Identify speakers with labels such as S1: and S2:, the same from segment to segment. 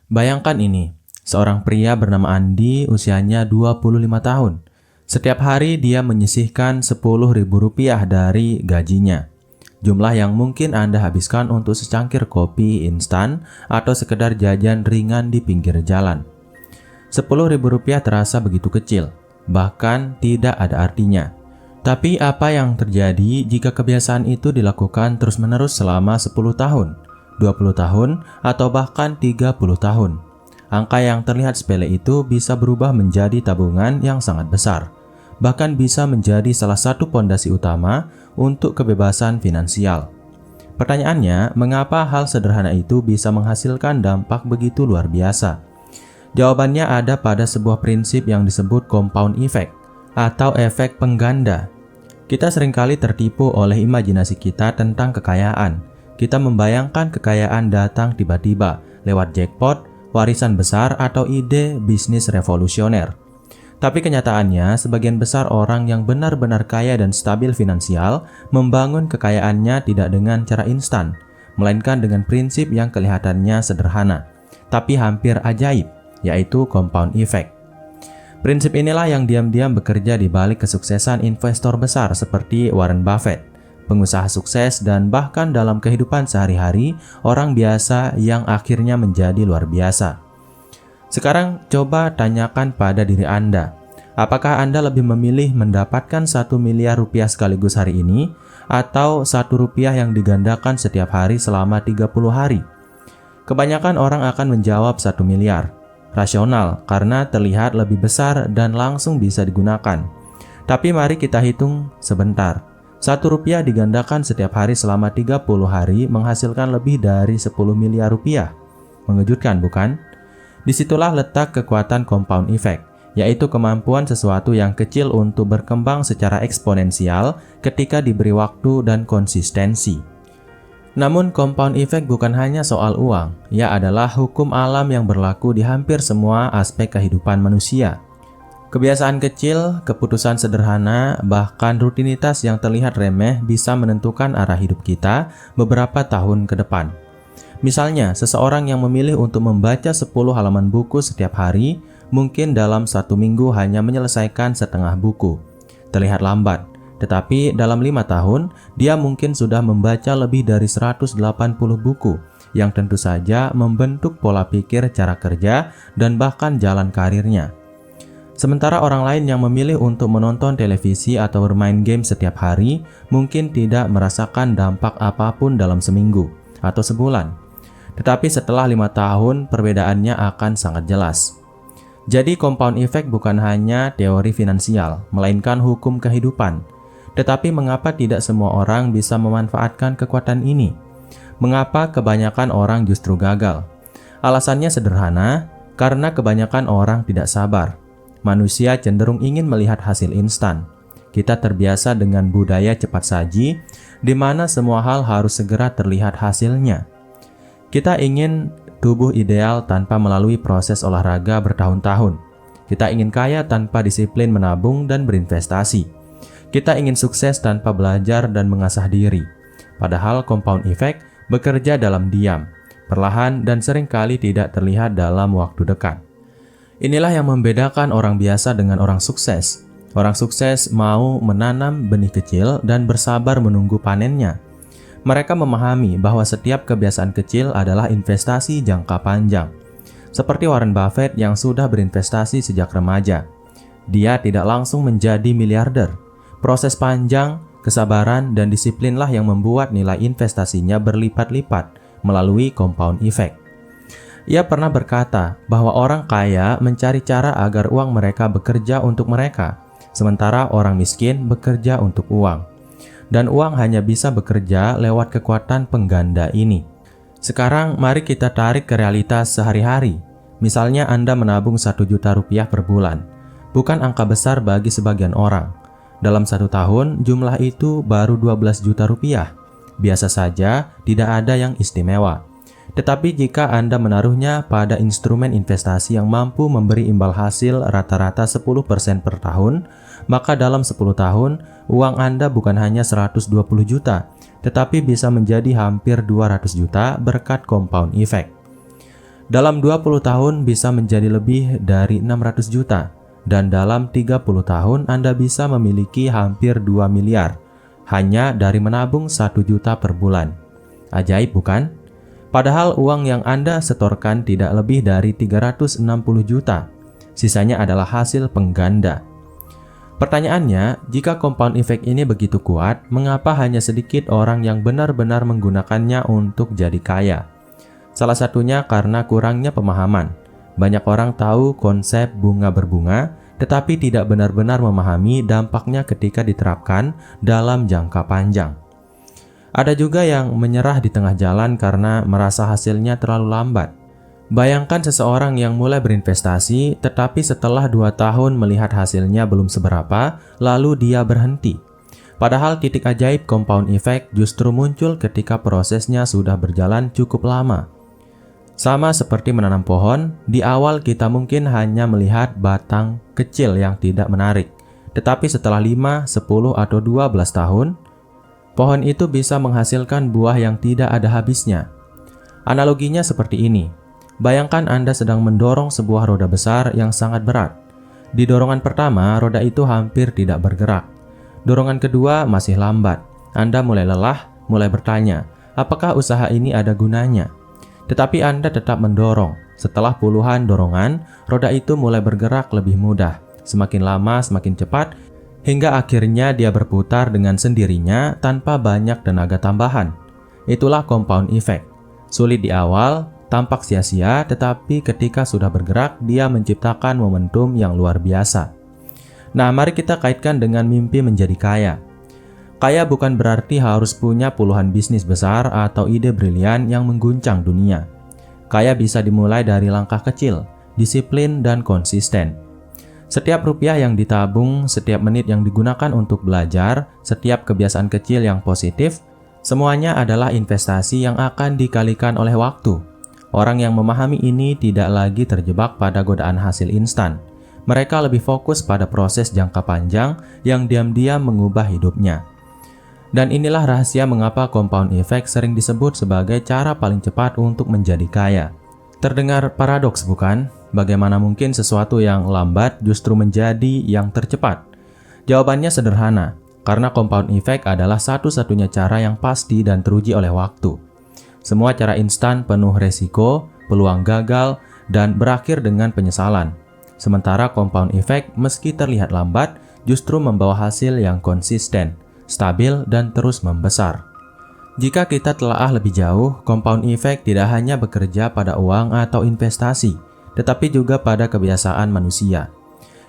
S1: Bayangkan ini, seorang pria bernama Andi usianya 25 tahun. Setiap hari dia menyisihkan Rp10.000 dari gajinya. Jumlah yang mungkin Anda habiskan untuk secangkir kopi instan atau sekedar jajan ringan di pinggir jalan. Rp10.000 terasa begitu kecil, bahkan tidak ada artinya. Tapi apa yang terjadi jika kebiasaan itu dilakukan terus-menerus selama 10 tahun, 20 tahun, atau bahkan 30 tahun? Angka yang terlihat sepele itu bisa berubah menjadi tabungan yang sangat besar. Bahkan bisa menjadi salah satu pondasi utama untuk kebebasan finansial. Pertanyaannya, mengapa hal sederhana itu bisa menghasilkan dampak begitu luar biasa? Jawabannya ada pada sebuah prinsip yang disebut compound effect atau efek pengganda. Kita seringkali tertipu oleh imajinasi kita tentang kekayaan. Kita membayangkan kekayaan datang tiba-tiba lewat jackpot, warisan besar, atau ide bisnis revolusioner. Tapi kenyataannya, sebagian besar orang yang benar-benar kaya dan stabil finansial membangun kekayaannya tidak dengan cara instan, melainkan dengan prinsip yang kelihatannya sederhana, tapi hampir ajaib, yaitu compound effect. Prinsip inilah yang diam-diam bekerja di balik kesuksesan investor besar seperti Warren Buffett, pengusaha sukses, dan bahkan dalam kehidupan sehari-hari orang biasa yang akhirnya menjadi luar biasa. Sekarang coba tanyakan pada diri Anda, apakah Anda lebih memilih mendapatkan 1 miliar rupiah sekaligus hari ini atau 1 rupiah yang digandakan setiap hari selama 30 hari? Kebanyakan orang akan menjawab 1 miliar. Rasional karena terlihat lebih besar dan langsung bisa digunakan. Tapi mari kita hitung sebentar. 1 rupiah digandakan setiap hari selama 30 hari menghasilkan lebih dari 10 miliar rupiah. Mengejutkan bukan? Disitulah letak kekuatan compound effect, yaitu kemampuan sesuatu yang kecil untuk berkembang secara eksponensial ketika diberi waktu dan konsistensi. Namun compound effect bukan hanya soal uang, ia adalah hukum alam yang berlaku di hampir semua aspek kehidupan manusia. Kebiasaan kecil, keputusan sederhana, bahkan rutinitas yang terlihat remeh bisa menentukan arah hidup kita beberapa tahun ke depan. Misalnya, seseorang yang memilih untuk membaca 10 halaman buku setiap hari, mungkin dalam 1 minggu hanya menyelesaikan setengah buku. Terlihat lambat, tetapi dalam 5 tahun, dia mungkin sudah membaca lebih dari 180 buku, yang tentu saja membentuk pola pikir, cara kerja, dan bahkan jalan karirnya. Sementara orang lain yang memilih untuk menonton televisi atau bermain game setiap hari, mungkin tidak merasakan dampak apapun dalam seminggu atau sebulan. Tetapi setelah 5 tahun, perbedaannya akan sangat jelas. Jadi compound effect bukan hanya teori finansial, melainkan hukum kehidupan. Tetapi mengapa tidak semua orang bisa memanfaatkan kekuatan ini? Mengapa kebanyakan orang justru gagal? Alasannya sederhana, karena kebanyakan orang tidak sabar. Manusia cenderung ingin melihat hasil instan. Kita terbiasa dengan budaya cepat saji, di mana semua hal harus segera terlihat hasilnya. Kita ingin tubuh ideal tanpa melalui proses olahraga bertahun-tahun. Kita ingin kaya tanpa disiplin menabung dan berinvestasi. Kita ingin sukses tanpa belajar dan mengasah diri. Padahal compound effect bekerja dalam diam, perlahan, dan seringkali tidak terlihat dalam waktu dekat. Inilah yang membedakan orang biasa dengan orang sukses. Orang sukses mau menanam benih kecil dan bersabar menunggu panennya. Mereka memahami bahwa setiap kebiasaan kecil adalah investasi jangka panjang. Seperti Warren Buffett yang sudah berinvestasi sejak remaja. Dia tidak langsung menjadi miliarder. Proses panjang, kesabaran, dan disiplinlah yang membuat nilai investasinya berlipat-lipat melalui compound effect. Ia pernah berkata bahwa orang kaya mencari cara agar uang mereka bekerja untuk mereka, sementara orang miskin bekerja untuk uang. Dan uang hanya bisa bekerja lewat kekuatan pengganda ini. Sekarang mari kita tarik ke realitas sehari-hari. Misalnya Anda menabung 1 juta rupiah per bulan. Bukan angka besar bagi sebagian orang. Dalam 1 tahun, jumlah itu baru 12 juta rupiah. Biasa saja, tidak ada yang istimewa. Tetapi jika Anda menaruhnya pada instrumen investasi yang mampu memberi imbal hasil rata-rata 10% per tahun, maka dalam 10 tahun, uang Anda bukan hanya 120 juta, tetapi bisa menjadi hampir 200 juta berkat compound effect. Dalam 20 tahun bisa menjadi lebih dari 600 juta, dan dalam 30 tahun Anda bisa memiliki hampir 2 miliar, hanya dari menabung 1 juta per bulan. Ajaib bukan? Padahal uang yang Anda setorkan tidak lebih dari 360 juta, sisanya adalah hasil pengganda. Pertanyaannya, jika compound effect ini begitu kuat, mengapa hanya sedikit orang yang benar-benar menggunakannya untuk jadi kaya? Salah satunya karena kurangnya pemahaman. Banyak orang tahu konsep bunga berbunga, tetapi tidak benar-benar memahami dampaknya ketika diterapkan dalam jangka panjang. Ada juga yang menyerah di tengah jalan karena merasa hasilnya terlalu lambat. Bayangkan seseorang yang mulai berinvestasi, tetapi setelah 2 tahun melihat hasilnya belum seberapa, lalu dia berhenti. Padahal titik ajaib compound effect justru muncul ketika prosesnya sudah berjalan cukup lama. Sama seperti menanam pohon, di awal kita mungkin hanya melihat batang kecil yang tidak menarik. Tetapi setelah 5, 10, atau 12 tahun, pohon itu bisa menghasilkan buah yang tidak ada habisnya. Analoginya seperti ini. Bayangkan Anda sedang mendorong sebuah roda besar yang sangat berat. Di dorongan pertama, roda itu hampir tidak bergerak. Dorongan kedua masih lambat. Anda mulai lelah, mulai bertanya, apakah usaha ini ada gunanya? Tetapi Anda tetap mendorong. Setelah puluhan dorongan, roda itu mulai bergerak lebih mudah. Semakin lama, semakin cepat, hingga akhirnya dia berputar dengan sendirinya tanpa banyak tenaga tambahan. Itulah compound effect. Sulit di awal, tampak sia-sia, tetapi ketika sudah bergerak, dia menciptakan momentum yang luar biasa. Nah, mari kita kaitkan dengan mimpi menjadi kaya. Kaya bukan berarti harus punya puluhan bisnis besar atau ide brilian yang mengguncang dunia. Kaya bisa dimulai dari langkah kecil, disiplin, dan konsisten. Setiap rupiah yang ditabung, setiap menit yang digunakan untuk belajar, setiap kebiasaan kecil yang positif, semuanya adalah investasi yang akan dikalikan oleh waktu. Orang yang memahami ini tidak lagi terjebak pada godaan hasil instan. Mereka lebih fokus pada proses jangka panjang yang diam-diam mengubah hidupnya. Dan inilah rahasia mengapa compound effect sering disebut sebagai cara paling cepat untuk menjadi kaya. Terdengar paradoks bukan? Bagaimana mungkin sesuatu yang lambat justru menjadi yang tercepat? Jawabannya sederhana, karena compound effect adalah satu-satunya cara yang pasti dan teruji oleh waktu. Semua cara instan penuh resiko, peluang gagal, dan berakhir dengan penyesalan. Sementara compound effect meski terlihat lambat, justru membawa hasil yang konsisten, stabil, dan terus membesar. Jika kita telaah lebih jauh, compound effect tidak hanya bekerja pada uang atau investasi, tetapi juga pada kebiasaan manusia.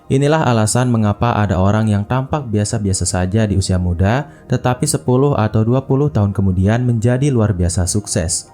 S1: Inilah alasan mengapa ada orang yang tampak biasa-biasa saja di usia muda, tetapi 10 atau 20 tahun kemudian menjadi luar biasa sukses.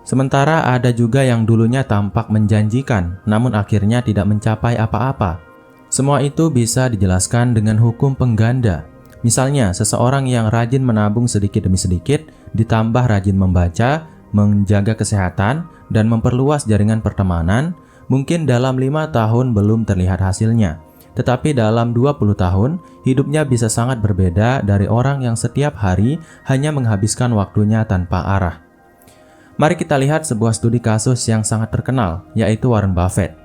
S1: Sementara ada juga yang dulunya tampak menjanjikan, namun akhirnya tidak mencapai apa-apa. Semua itu bisa dijelaskan dengan hukum pengganda. Misalnya, seseorang yang rajin menabung sedikit demi sedikit, ditambah rajin membaca, menjaga kesehatan, dan memperluas jaringan pertemanan, mungkin dalam 5 tahun belum terlihat hasilnya. Tetapi dalam 20 tahun, hidupnya bisa sangat berbeda dari orang yang setiap hari hanya menghabiskan waktunya tanpa arah. Mari kita lihat sebuah studi kasus yang sangat terkenal, yaitu Warren Buffett.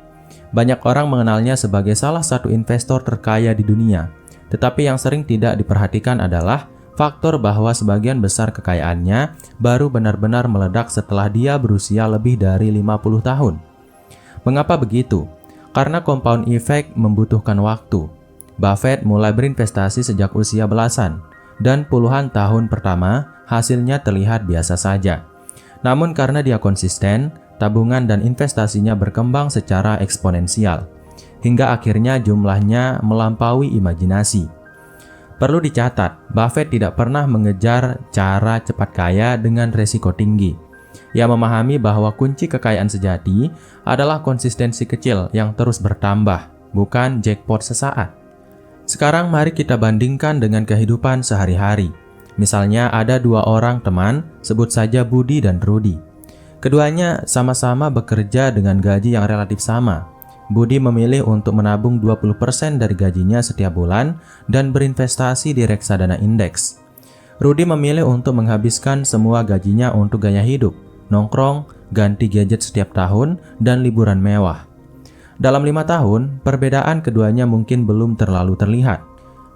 S1: Banyak orang mengenalnya sebagai salah satu investor terkaya di dunia. Tetapi yang sering tidak diperhatikan adalah faktor bahwa sebagian besar kekayaannya baru benar-benar meledak setelah dia berusia lebih dari 50 tahun. Mengapa begitu? Karena compound effect membutuhkan waktu. Buffett mulai berinvestasi sejak usia belasan, dan puluhan tahun pertama hasilnya terlihat biasa saja. Namun karena dia konsisten, tabungan dan investasinya berkembang secara eksponensial, hingga akhirnya jumlahnya melampaui imajinasi. Perlu dicatat, Buffett tidak pernah mengejar cara cepat kaya dengan resiko tinggi. Ia memahami bahwa kunci kekayaan sejati adalah konsistensi kecil yang terus bertambah, bukan jackpot sesaat. Sekarang mari kita bandingkan dengan kehidupan sehari-hari. Misalnya ada 2 orang teman, sebut saja Budi dan Rudy. Keduanya sama-sama bekerja dengan gaji yang relatif sama. Budi memilih untuk menabung 20% dari gajinya setiap bulan dan berinvestasi di reksadana indeks. Rudy memilih untuk menghabiskan semua gajinya untuk gaya hidup, nongkrong, ganti gadget setiap tahun, dan liburan mewah. Dalam 5 tahun, perbedaan keduanya mungkin belum terlalu terlihat.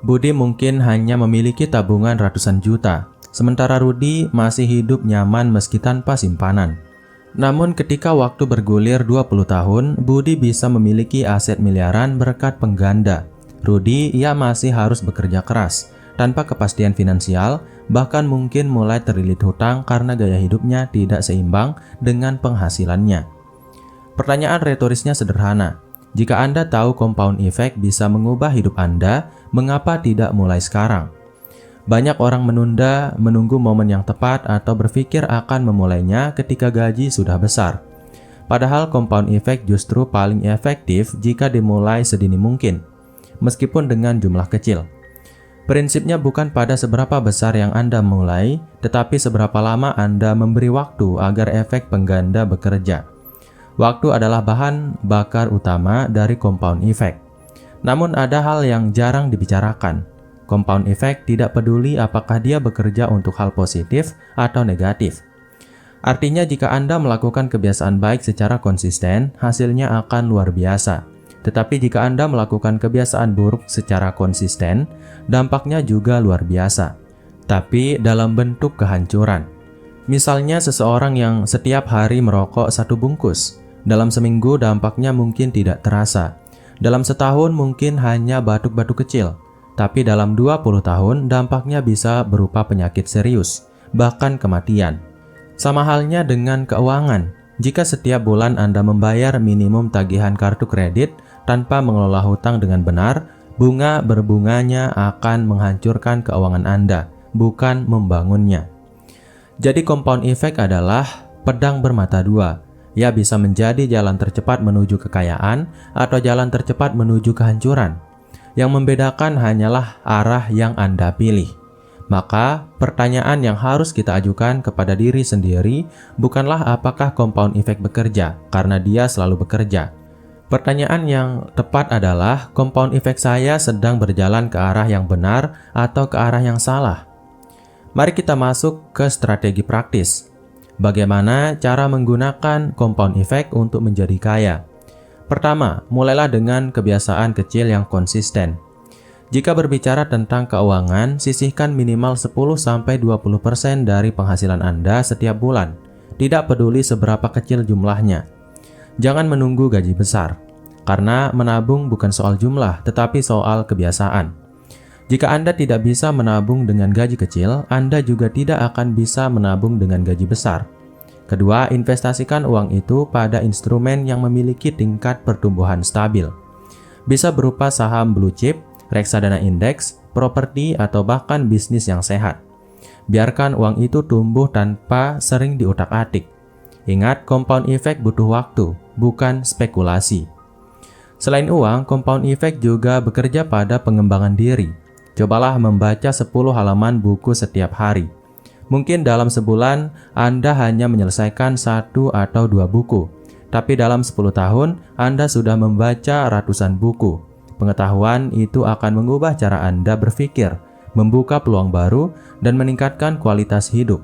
S1: Budi mungkin hanya memiliki tabungan ratusan juta, sementara Rudy masih hidup nyaman meski tanpa simpanan. Namun ketika waktu bergulir 20 tahun, Budi bisa memiliki aset miliaran berkat pengganda. Rudy, ia masih harus bekerja keras, tanpa kepastian finansial, bahkan mungkin mulai terlilit hutang karena gaya hidupnya tidak seimbang dengan penghasilannya. Pertanyaan retorisnya sederhana. Jika Anda tahu compound effect bisa mengubah hidup Anda, mengapa tidak mulai sekarang? Banyak orang menunggu momen yang tepat atau berpikir akan memulainya ketika gaji sudah besar. Padahal compound effect justru paling efektif jika dimulai sedini mungkin, meskipun dengan jumlah kecil. Prinsipnya bukan pada seberapa besar yang Anda mulai, tetapi seberapa lama Anda memberi waktu agar efek pengganda bekerja. Waktu adalah bahan bakar utama dari compound effect. Namun ada hal yang jarang dibicarakan. Compound effect tidak peduli apakah dia bekerja untuk hal positif atau negatif. Artinya jika Anda melakukan kebiasaan baik secara konsisten, hasilnya akan luar biasa. Tetapi jika Anda melakukan kebiasaan buruk secara konsisten, dampaknya juga luar biasa, tapi dalam bentuk kehancuran. Misalnya seseorang yang setiap hari merokok 1 bungkus, dalam seminggu dampaknya mungkin tidak terasa. Dalam setahun mungkin hanya batuk-batuk kecil, tapi dalam 20 tahun dampaknya bisa berupa penyakit serius, bahkan kematian. Sama halnya dengan keuangan. Jika setiap bulan Anda membayar minimum tagihan kartu kredit tanpa mengelola hutang dengan benar, bunga berbunganya akan menghancurkan keuangan Anda, bukan membangunnya. Jadi compound effect adalah pedang bermata dua. Ia bisa menjadi jalan tercepat menuju kekayaan atau jalan tercepat menuju kehancuran. Yang membedakan hanyalah arah yang Anda pilih. Maka, pertanyaan yang harus kita ajukan kepada diri sendiri bukanlah apakah compound effect bekerja, karena dia selalu bekerja. Pertanyaan yang tepat adalah, compound effect saya sedang berjalan ke arah yang benar atau ke arah yang salah? Mari kita masuk ke strategi praktis. Bagaimana cara menggunakan compound effect untuk menjadi kaya? Pertama, mulailah dengan kebiasaan kecil yang konsisten. Jika berbicara tentang keuangan, sisihkan minimal 10-20% dari penghasilan Anda setiap bulan. Tidak peduli seberapa kecil jumlahnya. Jangan menunggu gaji besar, karena menabung bukan soal jumlah, tetapi soal kebiasaan. Jika Anda tidak bisa menabung dengan gaji kecil, Anda juga tidak akan bisa menabung dengan gaji besar. Kedua, investasikan uang itu pada instrumen yang memiliki tingkat pertumbuhan stabil. Bisa berupa saham blue chip, reksadana indeks, properti, atau bahkan bisnis yang sehat. Biarkan uang itu tumbuh tanpa sering diutak-atik. Ingat, compound effect butuh waktu, bukan spekulasi. Selain uang, compound effect juga bekerja pada pengembangan diri. Cobalah membaca 10 halaman buku setiap hari. Mungkin dalam sebulan, Anda hanya menyelesaikan 1 atau 2 buku. Tapi dalam 10 tahun, Anda sudah membaca ratusan buku. Pengetahuan itu akan mengubah cara Anda berpikir, membuka peluang baru, dan meningkatkan kualitas hidup.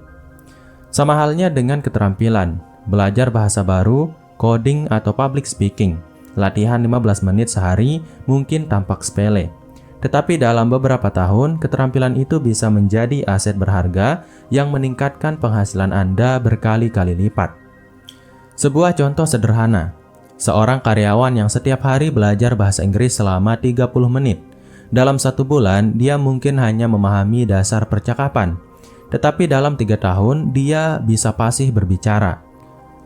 S1: Sama halnya dengan keterampilan, belajar bahasa baru, coding, atau public speaking. Latihan 15 menit sehari mungkin tampak sepele. Tetapi dalam beberapa tahun, keterampilan itu bisa menjadi aset berharga yang meningkatkan penghasilan Anda berkali-kali lipat. Sebuah contoh sederhana. Seorang karyawan yang setiap hari belajar bahasa Inggris selama 30 menit. Dalam 1 bulan, dia mungkin hanya memahami dasar percakapan. Tetapi dalam 3 tahun, dia bisa fasih berbicara.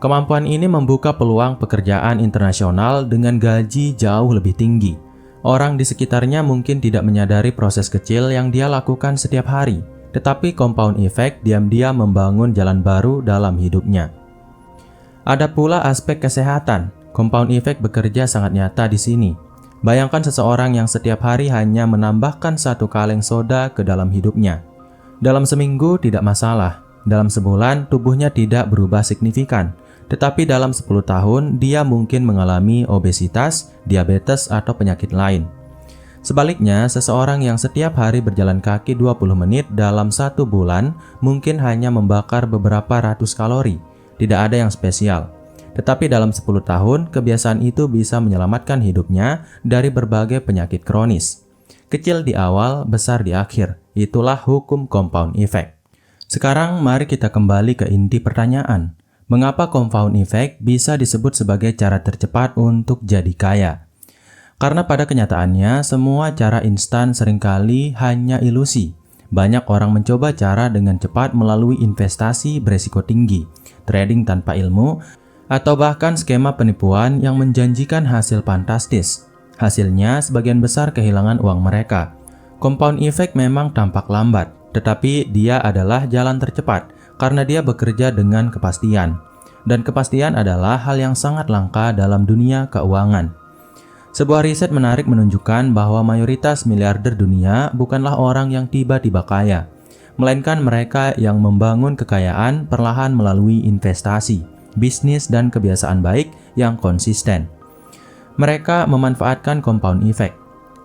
S1: Kemampuan ini membuka peluang pekerjaan internasional dengan gaji jauh lebih tinggi. Orang di sekitarnya mungkin tidak menyadari proses kecil yang dia lakukan setiap hari, tetapi compound effect diam-diam membangun jalan baru dalam hidupnya. Ada pula aspek kesehatan. Compound effect bekerja sangat nyata di sini. Bayangkan seseorang yang setiap hari hanya menambahkan 1 kaleng soda ke dalam hidupnya. Dalam seminggu tidak masalah. Dalam sebulan tubuhnya tidak berubah signifikan. Tetapi dalam 10 tahun, dia mungkin mengalami obesitas, diabetes, atau penyakit lain. Sebaliknya, seseorang yang setiap hari berjalan kaki 20 menit dalam 1 bulan mungkin hanya membakar beberapa ratus kalori. Tidak ada yang spesial. Tetapi dalam 10 tahun, kebiasaan itu bisa menyelamatkan hidupnya dari berbagai penyakit kronis. Kecil di awal, besar di akhir. Itulah hukum compound effect. Sekarang mari kita kembali ke inti pertanyaan. Mengapa compound effect bisa disebut sebagai cara tercepat untuk jadi kaya? Karena pada kenyataannya, semua cara instan seringkali hanya ilusi. Banyak orang mencoba cara dengan cepat melalui investasi beresiko tinggi, trading tanpa ilmu, atau bahkan skema penipuan yang menjanjikan hasil fantastis. Hasilnya, sebagian besar kehilangan uang mereka. Compound effect memang tampak lambat, tetapi dia adalah jalan tercepat karena dia bekerja dengan kepastian. Dan kepastian adalah hal yang sangat langka dalam dunia keuangan. Sebuah riset menarik menunjukkan bahwa mayoritas miliarder dunia bukanlah orang yang tiba-tiba kaya, melainkan mereka yang membangun kekayaan perlahan melalui investasi, bisnis, dan kebiasaan baik yang konsisten. Mereka memanfaatkan compound effect.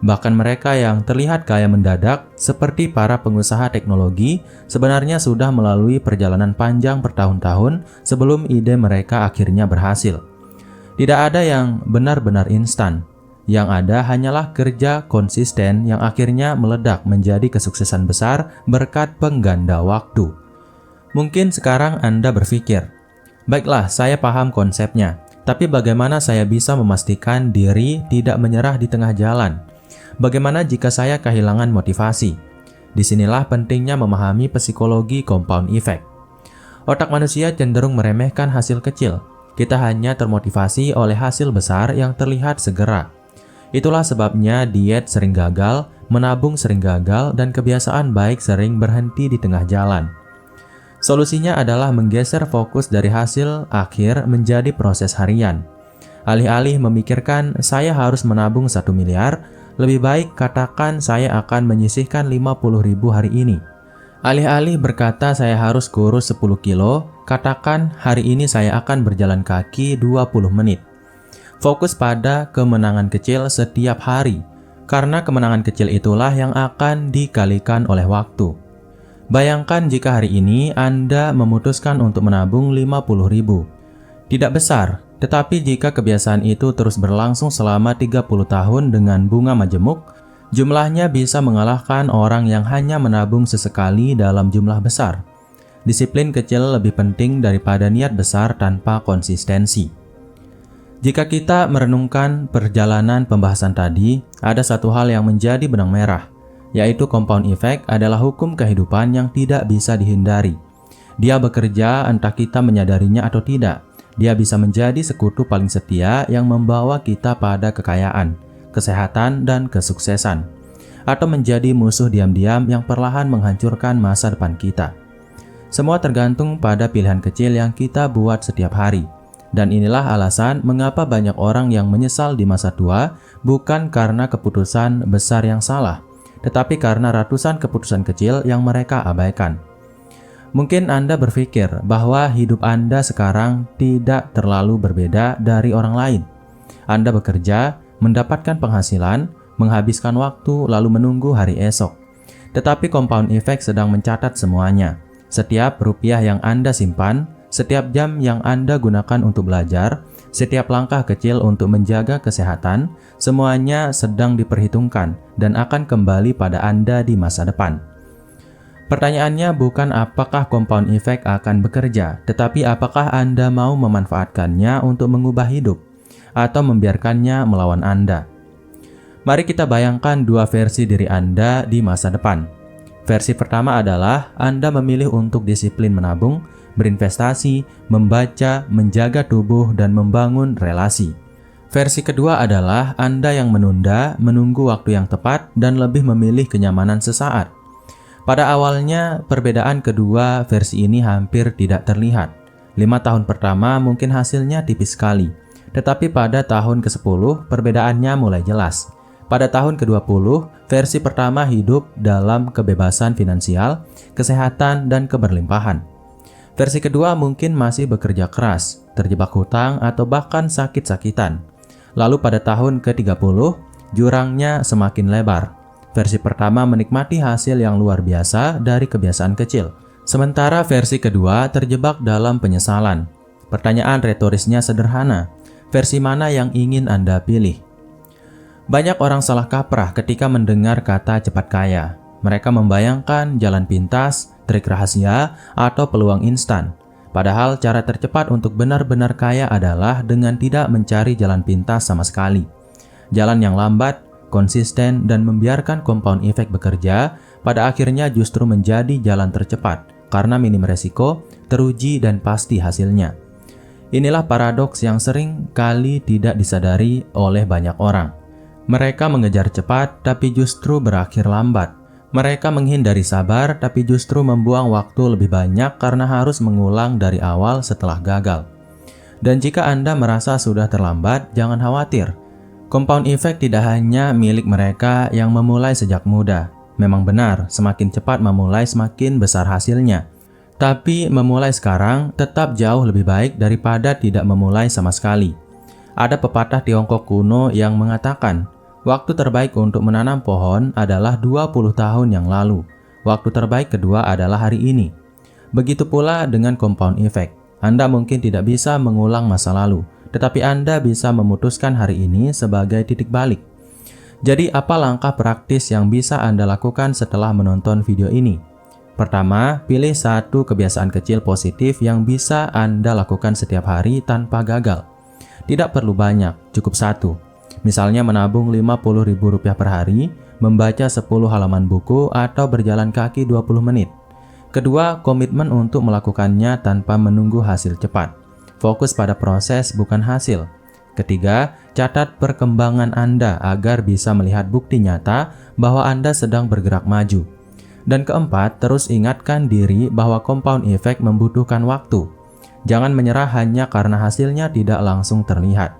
S1: Bahkan mereka yang terlihat kaya mendadak, seperti para pengusaha teknologi, sebenarnya sudah melalui perjalanan panjang bertahun-tahun sebelum ide mereka akhirnya berhasil. Tidak ada yang benar-benar instan. Yang ada hanyalah kerja konsisten yang akhirnya meledak menjadi kesuksesan besar berkat pengganda waktu. Mungkin sekarang Anda berpikir, baiklah, saya paham konsepnya, tapi bagaimana saya bisa memastikan diri tidak menyerah di tengah jalan? Bagaimana jika saya kehilangan motivasi? Disinilah pentingnya memahami psikologi compound effect. Otak manusia cenderung meremehkan hasil kecil. Kita hanya termotivasi oleh hasil besar yang terlihat segera. Itulah sebabnya diet sering gagal, menabung sering gagal, dan kebiasaan baik sering berhenti di tengah jalan. Solusinya adalah menggeser fokus dari hasil akhir menjadi proses harian. Alih-alih memikirkan saya harus menabung 1 miliar, lebih baik katakan saya akan menyisihkan 50.000 hari ini. Alih-alih berkata saya harus kurus 10 kilo, katakan hari ini saya akan berjalan kaki 20 menit. Fokus pada kemenangan kecil setiap hari, karena kemenangan kecil itulah yang akan dikalikan oleh waktu. Bayangkan jika hari ini Anda memutuskan untuk menabung 50.000. Tidak besar, tetapi jika kebiasaan itu terus berlangsung selama 30 tahun dengan bunga majemuk, jumlahnya bisa mengalahkan orang yang hanya menabung sesekali dalam jumlah besar. Disiplin kecil lebih penting daripada niat besar tanpa konsistensi. Jika kita merenungkan perjalanan pembahasan tadi, ada satu hal yang menjadi benang merah, yaitu compound effect adalah hukum kehidupan yang tidak bisa dihindari. Dia bekerja entah kita menyadarinya atau tidak. Dia bisa menjadi sekutu paling setia yang membawa kita pada kekayaan, kesehatan, dan kesuksesan, atau menjadi musuh diam-diam yang perlahan menghancurkan masa depan kita. Semua tergantung pada pilihan kecil yang kita buat setiap hari. Dan inilah alasan mengapa banyak orang yang menyesal di masa tua bukan karena keputusan besar yang salah, tetapi karena ratusan keputusan kecil yang mereka abaikan. Mungkin Anda berpikir bahwa hidup Anda sekarang tidak terlalu berbeda dari orang lain. Anda bekerja, mendapatkan penghasilan, menghabiskan waktu, lalu menunggu hari esok. Tetapi compound effect sedang mencatat semuanya. Setiap rupiah yang Anda simpan, setiap jam yang Anda gunakan untuk belajar, setiap langkah kecil untuk menjaga kesehatan, semuanya sedang diperhitungkan dan akan kembali pada Anda di masa depan. Pertanyaannya bukan apakah compound effect akan bekerja, tetapi apakah Anda mau memanfaatkannya untuk mengubah hidup, atau membiarkannya melawan Anda. Mari kita bayangkan dua versi diri Anda di masa depan. Versi pertama adalah Anda memilih untuk disiplin menabung, berinvestasi, membaca, menjaga tubuh, dan membangun relasi. Versi kedua adalah Anda yang menunda, menunggu waktu yang tepat, dan lebih memilih kenyamanan sesaat. Pada awalnya, perbedaan kedua versi ini hampir tidak terlihat. 5 tahun pertama mungkin hasilnya tipis sekali, tetapi pada tahun ke-10 perbedaannya mulai jelas. Pada tahun ke-20, versi pertama hidup dalam kebebasan finansial, kesehatan, dan keberlimpahan. Versi kedua mungkin masih bekerja keras, terjebak hutang, atau bahkan sakit-sakitan. Lalu pada tahun ke-30, jurangnya semakin lebar. Versi pertama menikmati hasil yang luar biasa dari kebiasaan kecil. Sementara versi kedua terjebak dalam penyesalan. Pertanyaan retorisnya sederhana, versi mana yang ingin Anda pilih? Banyak orang salah kaprah ketika mendengar kata cepat kaya. Mereka membayangkan jalan pintas, trik rahasia, atau peluang instan. Padahal cara tercepat untuk benar-benar kaya adalah dengan tidak mencari jalan pintas sama sekali. Jalan yang lambat, konsisten, dan membiarkan compound effect bekerja, pada akhirnya justru menjadi jalan tercepat karena minim resiko, teruji, dan pasti hasilnya. Inilah paradoks yang sering kali tidak disadari oleh banyak orang. Mereka mengejar cepat tapi justru berakhir lambat. Mereka menghindari sabar tapi justru membuang waktu lebih banyak karena harus mengulang dari awal setelah gagal. Dan jika Anda merasa sudah terlambat, jangan khawatir. Compound effect tidak hanya milik mereka yang memulai sejak muda. Memang benar, semakin cepat memulai semakin besar hasilnya. Tapi memulai sekarang tetap jauh lebih baik daripada tidak memulai sama sekali. Ada pepatah Tiongkok kuno yang mengatakan, waktu terbaik untuk menanam pohon adalah 20 tahun yang lalu. Waktu terbaik kedua adalah hari ini. Begitu pula dengan compound effect. Anda mungkin tidak bisa mengulang masa lalu, tetapi Anda bisa memutuskan hari ini sebagai titik balik. Jadi apa langkah praktis yang bisa Anda lakukan setelah menonton video ini? Pertama, pilih satu kebiasaan kecil positif yang bisa Anda lakukan setiap hari tanpa gagal. Tidak perlu banyak, cukup satu. Misalnya menabung Rp50.000 per hari, membaca 10 halaman buku, atau berjalan kaki 20 menit. Kedua, komitmen untuk melakukannya tanpa menunggu hasil cepat. Fokus pada proses bukan hasil. Ketiga, catat perkembangan Anda agar bisa melihat bukti nyata bahwa Anda sedang bergerak maju. Dan keempat, terus ingatkan diri bahwa compound effect membutuhkan waktu. Jangan menyerah hanya karena hasilnya tidak langsung terlihat.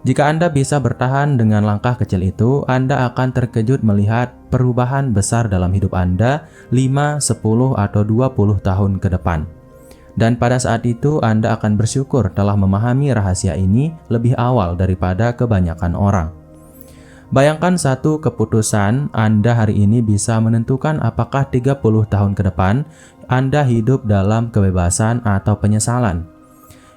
S1: Jika Anda bisa bertahan dengan langkah kecil itu, Anda akan terkejut melihat perubahan besar dalam hidup Anda 5, 10, atau 20 tahun ke depan. Dan pada saat itu Anda akan bersyukur telah memahami rahasia ini lebih awal daripada kebanyakan orang. Bayangkan satu keputusan Anda hari ini bisa menentukan apakah 30 tahun ke depan Anda hidup dalam kebebasan atau penyesalan.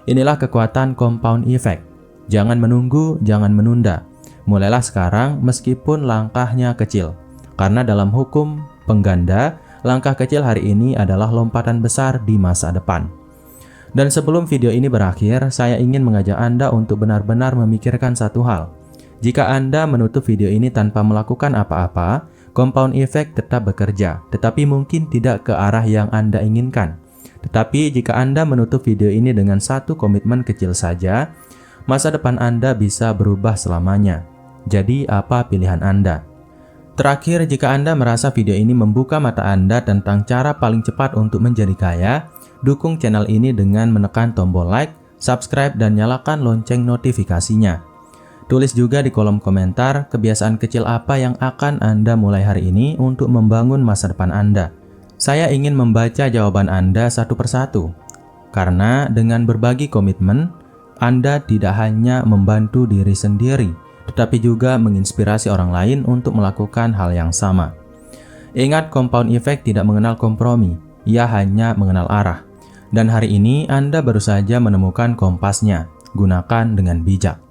S1: Inilah kekuatan compound effect. Jangan menunggu, jangan menunda. Mulailah sekarang meskipun langkahnya kecil. Karena dalam hukum pengganda, langkah kecil hari ini adalah lompatan besar di masa depan. Dan sebelum video ini berakhir, saya ingin mengajak Anda untuk benar-benar memikirkan satu hal. Jika Anda menutup video ini tanpa melakukan apa-apa, compound effect tetap bekerja, tetapi mungkin tidak ke arah yang Anda inginkan. Tetapi jika Anda menutup video ini dengan satu komitmen kecil saja, masa depan Anda bisa berubah selamanya. Jadi apa pilihan Anda? Terakhir, jika Anda merasa video ini membuka mata Anda tentang cara paling cepat untuk menjadi kaya, dukung channel ini dengan menekan tombol like, subscribe, dan nyalakan lonceng notifikasinya. Tulis juga di kolom komentar kebiasaan kecil apa yang akan Anda mulai hari ini untuk membangun masa depan Anda. Saya ingin membaca jawaban Anda satu persatu. Karena dengan berbagi komitmen, Anda tidak hanya membantu diri sendiri, tetapi juga menginspirasi orang lain untuk melakukan hal yang sama. Ingat, compound effect tidak mengenal kompromi, ia hanya mengenal arah. Dan hari ini Anda baru saja menemukan kompasnya, gunakan dengan bijak.